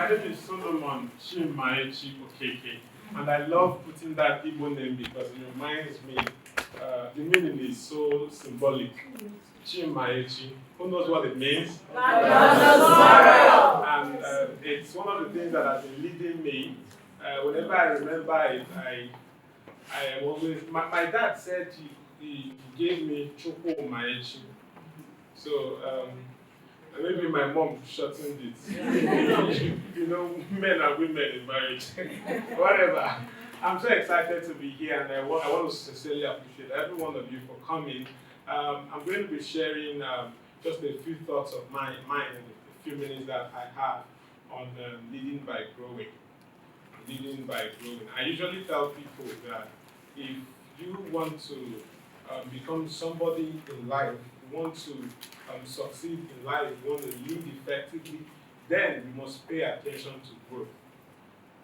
My name is Solomon Chimaechi Okeke, and I love putting that Igbo name because it reminds me, the meaning is so symbolic. Chimaechi. Who knows what it means? And it's one of the things that has been leading me. Whenever I remember it, I am always. My dad said he gave me Chukwu Maechi. So maybe my mom shortened it. Men and women in marriage. Whatever. I'm so excited to be here, and I want to sincerely appreciate every one of you for coming. I'm going to be sharing just a few thoughts of mine in the few minutes that I have on leading by growing. Leading by growing. I usually tell people that if you want to become somebody in life, you want to succeed in life, you want to lead effectively, then you must pay attention to growth.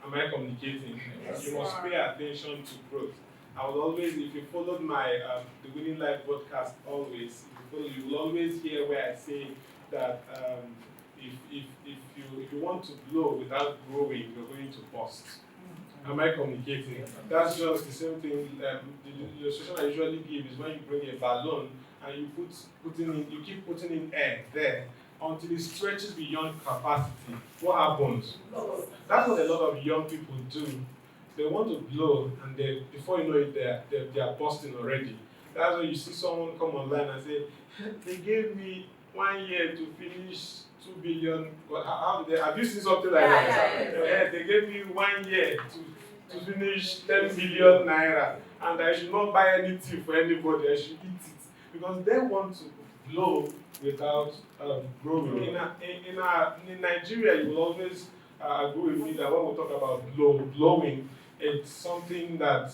Am I communicating? Yes, you must pay attention to growth. I will always, if you followed my the Winning Life podcast, always, you will always hear where I say that if you want to blow without growing, you're going to bust. Am I communicating? That's just the same thing. The illustration I usually give is when you bring a balloon and you you keep putting in air there until it stretches beyond capacity. What happens? That's what a lot of young people do. They want to blow, and before you know it, they are busting already. That's when you see someone come online and say, they gave me 1 year to finish 2 billion. Have you seen something like that? Yeah. They gave me 1 year to finish 10 billion naira, and I should not buy anything for anybody. I should eat it because they want to blow without growing. In Nigeria, you will always agree with me that when we talk about blowing, it's something that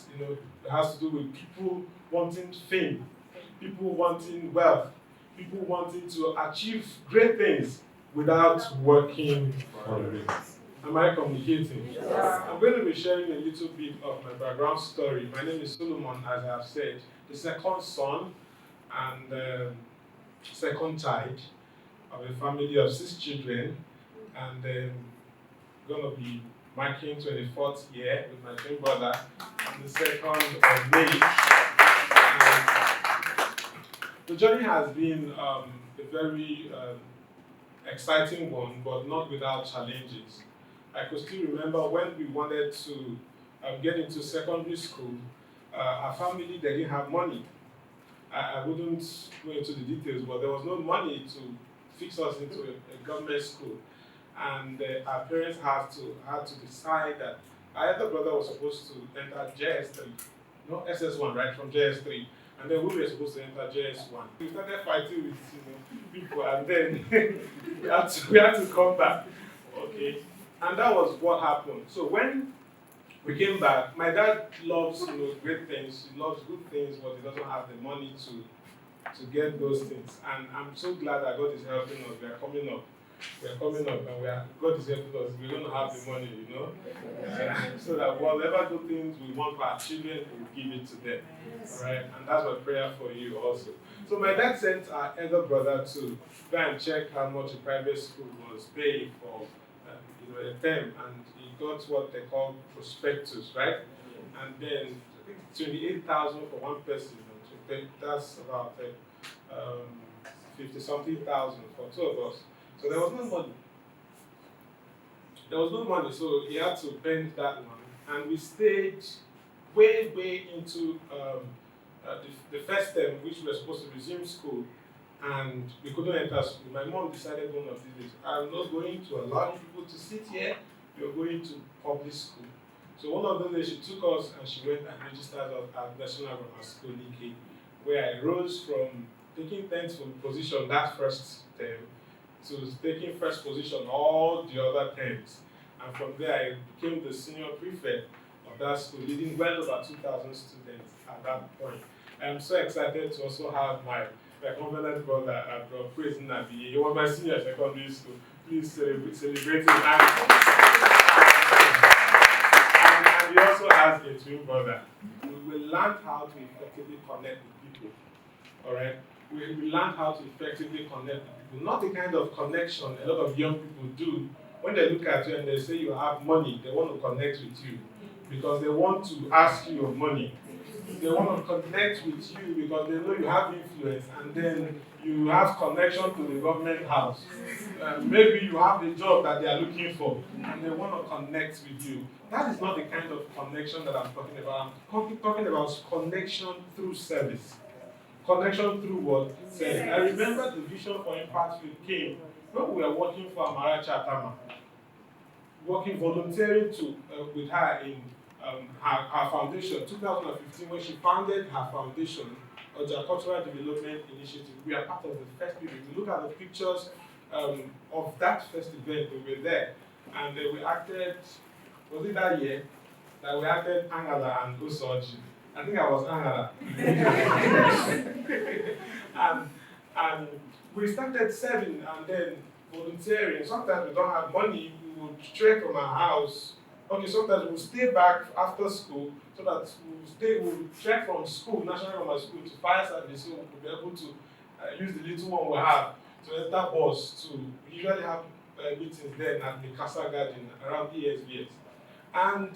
has to do with people wanting fame, people wanting wealth, people wanting to achieve great things without working for it. Am I communicating? Yes. I'm going to be sharing a little bit of my background story. My name is Solomon, as I have said, the second son and second child of a family of 6 children, and going to be marking 24th year with my twin brother on the 2nd of May. The journey has been a very exciting one, but not without challenges. I could still remember when we wanted to get into secondary school, our family, they didn't have money. I wouldn't go into the details, but there was no money to fix us into a government school. And our parents had to decide that our elder brother was supposed to enter JS3, not SS1, right, from JS3. And then we were supposed to enter JS1. We started fighting with people, and then we had to come back. Okay. And that was what happened. So when we came back, my dad loves great things, he loves good things, but he doesn't have the money to get those things. And I'm so glad that God is helping us. We are coming up, and God is helping us. We're going to have the money, so that whatever good things we want for our children, we'll give it to them. All right? And that's my prayer for you also. So my dad sent our elder brother to go and check how much a private school was paying for a term, and he got what they call prospectus, right? And then I think 28,000 for one person. That's about 50-something thousand for 2 of us. So there was no money. So he had to bend that one, and we stayed way into the first term, which we were supposed to resume school, and we couldn't enter school. My mom decided one of these days, I'm not going to allow people to sit here, you're going to public school. So one of those days she took us and she went and registered us at National Grammar School, Okeke, where I rose from taking 10th position that first term to taking first position all the other terms. And from there I became the senior prefect of that school, leading well over 2,000 students at that point. I'm so excited to also have my covenant brother at Praise Nabi. You were my senior at secondary school. Please celebrate him. And he also has a twin brother. We learned how to effectively connect with people. All right? We learned how to effectively connect with people. Not the kind of connection a lot of young people do when they look at you and they say you have money, they want to connect with you because they want to ask you of money. They want to connect with you because they know you have influence, and then you have connection to the government house. Maybe you have a job that they are looking for, and they want to connect with you. That is not the kind of connection that I'm talking about. I'm talking about connection through service. Connection through what? Service. I remember the vision for Impact Field came when we were working for Amaracha Atama, volunteering with her in her foundation, 2015, when she founded her foundation, the Cultural Development Initiative. We are part of the first people. If you look at the pictures of that first event, we were there, and we acted, was it that year, that we acted Angala and Usoji? I think I was Angala. and we started serving and then volunteering. Sometimes we don't have money, we would trek from our house. Okay, sometimes we'll stay back after school so that we'll trek from school, National Grammar School, to fire service, so we'll be able to use the little one we have to enter bus to. We usually have meetings then at the Casa Garden around ESBS. And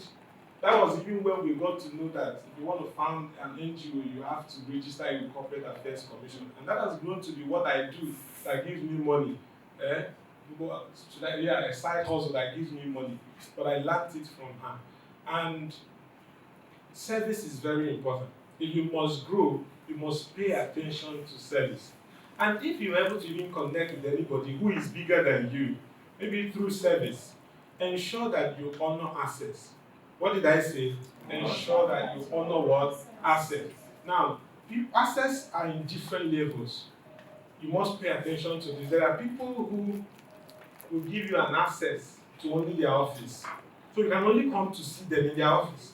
that was even when we got to know that if you want to found an NGO, you have to register with Corporate Affairs Commission. And that has grown to be what I do that gives me money. A side hustle that gives me money. But I learned it from her. And service is very important. If you must grow, you must pay attention to service. And if you're able to even connect with anybody who is bigger than you, maybe through service, ensure that you honor assets. What did I say? Ensure that you honor what? Assets. Now, assets are in different levels. You must pay attention to this. There are people who will give you an access to only their office. So you can only come to see them in their office.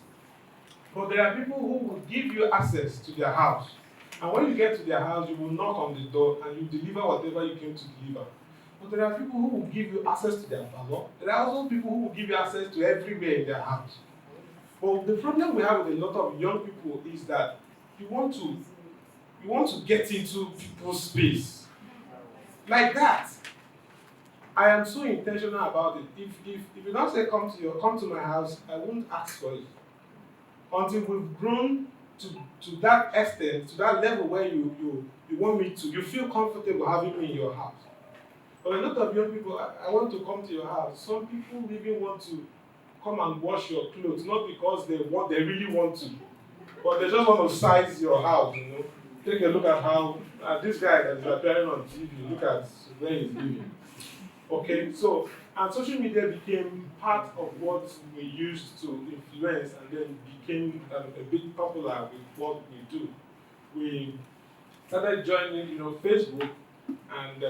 But there are people who will give you access to their house. And when you get to their house, you will knock on the door and you deliver whatever you came to deliver. But there are people who will give you access to their parlor. There are also people who will give you access to everywhere in their house. But the problem we have with a lot of young people is that you want to get into people's space. Like that. I am so intentional about it. If you don't say come to my house, I won't ask for it. Until we've grown to that extent, to that level where you want me to, you feel comfortable having me in your house. But a lot of young people, I want to come to your house. Some people even want to come and wash your clothes, not because they really want to, but they just want to size your house, Take a look at how this guy that is appearing on TV, look at where he's living. Okay, so, and social media became part of what we used to influence and then became a bit popular with what we do. We started joining, Facebook, and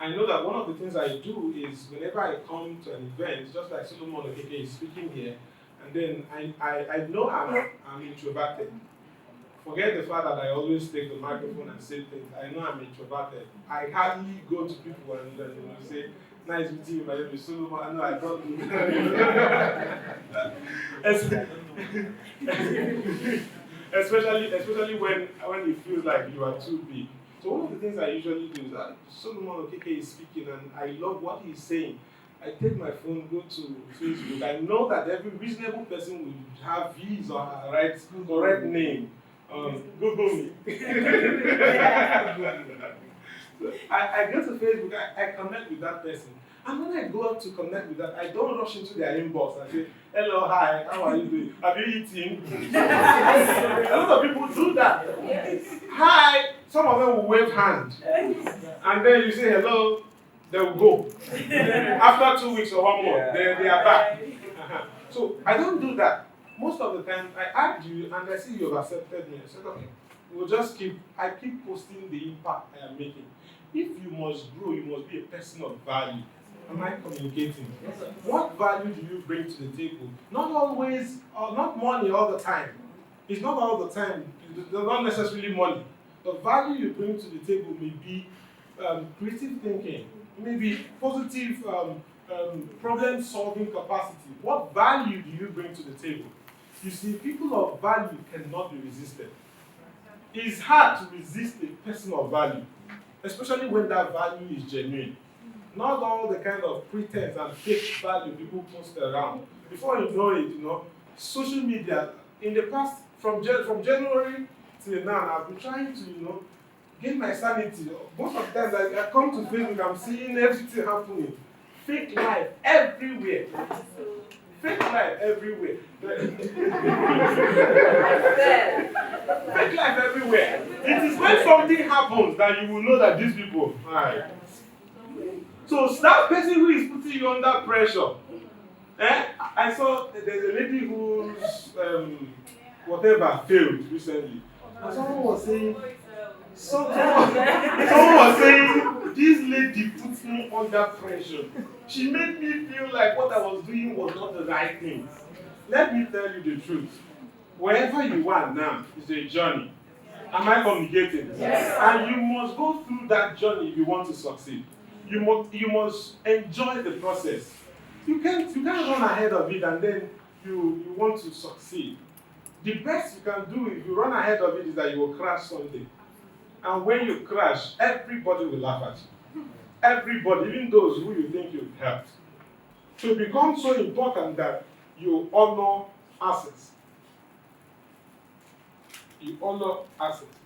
I know that one of the things I do is whenever I come to an event, just like Solomon Okeke is speaking here, and then I know I'm introverted. Forget the fact that I always take the microphone and say things. I know I'm introverted. I hardly go to people and say, nice meeting you, my name is Solomon. I know I don't do that. Especially when it feels like you are too big. So one of the things I usually do is that Solomon Okeke is speaking and I love what he's saying. I take my phone, go to Facebook. I know that every reasonable person will have his or her correct name. Google me. I go to Facebook, I connect with that person. And when I go out to connect with that, I don't rush into their inbox and say, hello, hi, how are you doing? Have you eaten? A lot of people do that. Yes. Hi, some of them will wave hand. And then you say hello, they will go. After 2 weeks or 1 month, they are back. So I don't do that. Most of the time, I add you and I see you've accepted me. I said, okay, I keep posting the impact I am making. If you must grow, you must be a person of value. Am I communicating? What value do you bring to the table? Not always, or not money all the time. It's not all the time. It's not necessarily money. The value you bring to the table may be creative thinking, maybe positive problem-solving capacity. What value do you bring to the table? You see, people of value cannot be resisted. It's hard to resist a person of value, especially when that value is genuine. Not all the kind of pretense and fake value people post around. Before you know it, social media, in the past, from January till now, I've been trying to, gain my sanity. Most of the times I come to Facebook, I'm seeing everything happening. Fake life everywhere. Fake life everywhere. Fake life everywhere. It is when something happens that you will know that these people. Right. So that person who is putting you under pressure. I saw there's a lady whose whatever failed recently. And someone was saying, this lady puts me under pressure. She made me feel like what I was doing was not the right thing. Let me tell you the truth. Wherever you are now is a journey. Am I communicating? Yes. And you must go through that journey if you want to succeed. You must enjoy the process. You can't run ahead of it and then you want to succeed. The best you can do if you run ahead of it is that you will crash someday. And when you crash, everybody will laugh at you. Everybody, even those who you think you've helped. So it becomes so important that you honor assets. You honor assets.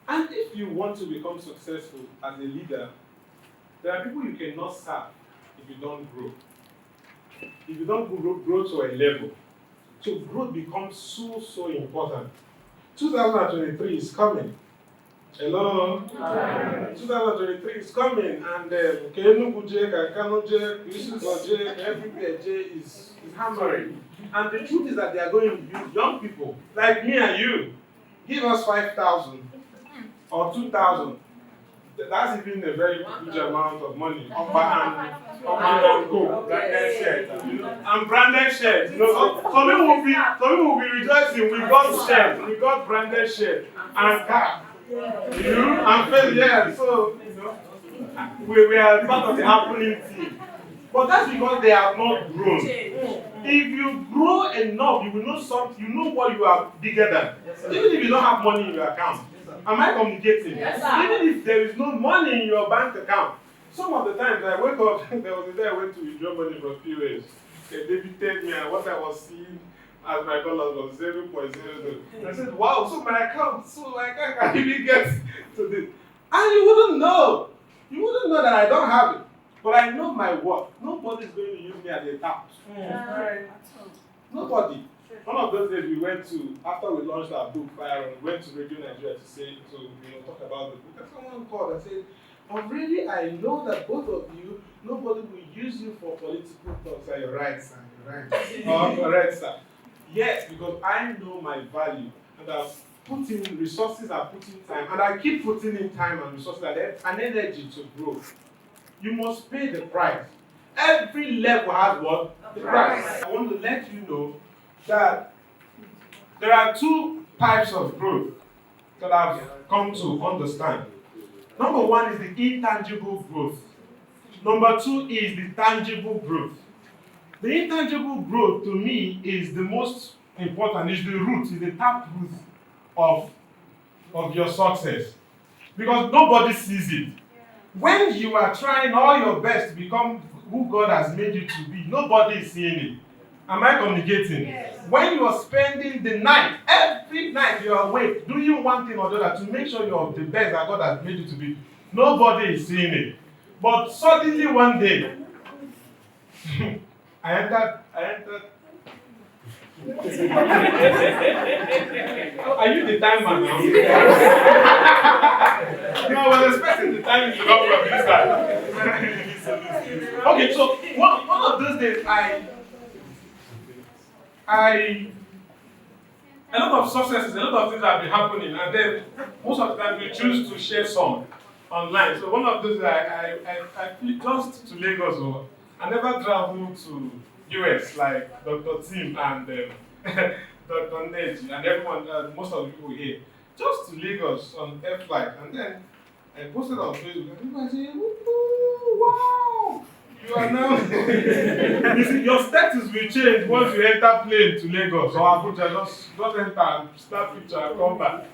And if you want to become successful as a leader, there are people you cannot serve if you don't grow. If you don't grow to a level. So growth becomes so important. 2023 is coming. Hello? Hi. 2023 is coming, and Enugu everywhere is hammering. And the truth is that they are going to use young people like me and you. Give us 5,000 or 2,000. That's even a very huge amount of money. And go, branded shirts, and branded shirts. Some people will be rejoicing. We got shirts, we got branded shirts, and cap. And fail, yeah. So we are part of the happening team. But that's because they have not grown. If you grow enough, you will know something. You know what you are bigger than. Even if you don't have money in your account. Am I communicating? Yes, even if there is no money in your bank account. Some of the times I wake up, there was a day I went to withdraw money for POS. They debited me, and what I was seeing as my dollars was 0.00. I said, wow, so my account, I can't really get to this. And you wouldn't know. You wouldn't know that I don't have it. But I know my worth. Nobody's going to use me as a tap. Nobody. One of those days we went to, after we launched our book, Fire, we went to Radio Nigeria to talk about the book. And someone called and said, already I know that both of you, nobody will use you for political talks. You're right, sir. You're right. Correct, sir. Yes, because I know my value. And I've put in resources, I've put in time. And I keep putting in time and resources and energy to grow. You must pay the price. Every level has what? The price. I want to let you know that there are two types of growth that I've come to understand. Number one is the intangible growth. Number two is the tangible growth. The intangible growth to me is the most important, is the root, is the tap root of your success. Because nobody sees it. When you are trying all your best to become who God has made you to be, nobody is seeing it. Am I communicating? Yes. When you are spending the night, every night you are awake, doing one thing or the other to make sure you are the best that God has made you to be, nobody is seeing it. But suddenly one day, I entered. Are you the timer now? No, I was expecting the time to come from this side. Okay, so one of those days, a lot of successes, a lot of things have been happening, and then most of the time we choose to share some online. So one of those, I flew just to Lagos. So I never traveled to US like Dr. Tim and Dr. Ned and everyone, most of the people here. Just to Lagos on air flight, and then I posted on Facebook, and people say, wow! You are now. You see, your status will change once you enter plane to Lagos or Abuja. Just enter and snap picture and come back.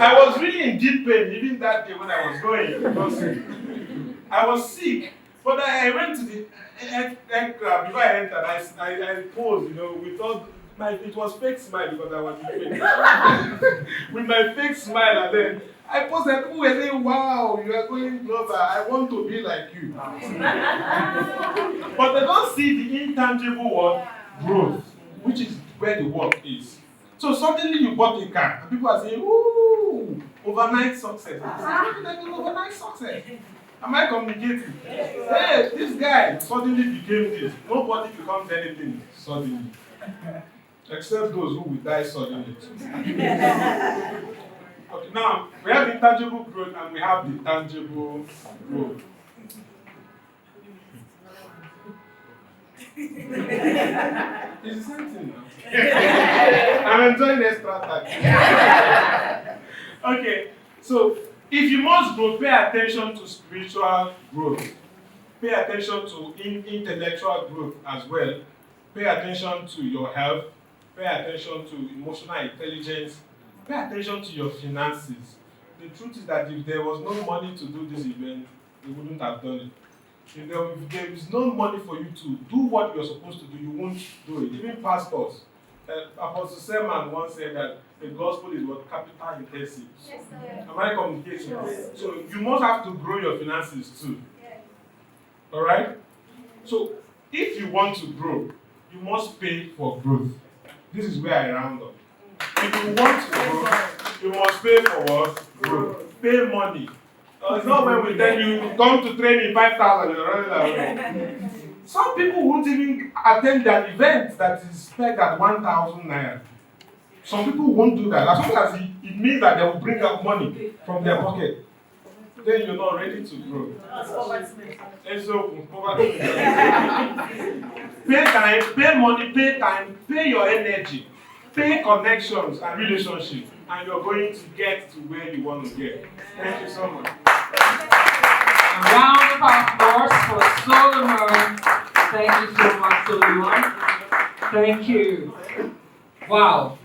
I was really in deep pain even that day when I was going. Because I was sick, but I went to the aircraft. Before I entered, I posed, with all it was fake smile because I was fake. With my fake smile, and then I posted. People were saying, "Wow, you are going global. I want to be like you." But they don't see the intangible word growth, which is where the work is. So suddenly you bought a car, and people are saying, "Ooh, overnight success." Overnight success. Am I communicating? Hey, this guy suddenly became this. Nobody becomes anything suddenly. Except those who will die suddenly. Okay, now we have intangible growth and we have the tangible growth. It's the same thing now. I'm enjoying extra time. Okay, so if you must grow, pay attention to spiritual growth. Pay attention to intellectual growth as well. Pay attention to your health. Pay attention to emotional intelligence. Pay attention to your finances. The truth is that if there was no money to do this event, you wouldn't have done it. If there is no money for you to do what you're supposed to do, you won't do it. Even pastors. Apostle Sermon once said that the gospel is what capital intensive. Yes, sir. Am I communicating? Yes. So you must have to grow your finances too. Yes. Alright? So if you want to grow, you must pay for growth. This is where I round up. If you want to grow, you must pay for what? Growth. Pay money. It's not when we tell you come to training 5,000, you're running away. Some people won't even attend an event that is pegged at 1,000 naira. Some people won't do that. As long as it means that they will bring out money from their pocket, then you're not ready to grow. And so, pay time, pay money, pay time, pay your energy, pay connections and relationships, and you're going to get to where you want to get. Thank you so much. A round of applause for Solomon. Thank you so much, Solomon. Thank you. Wow.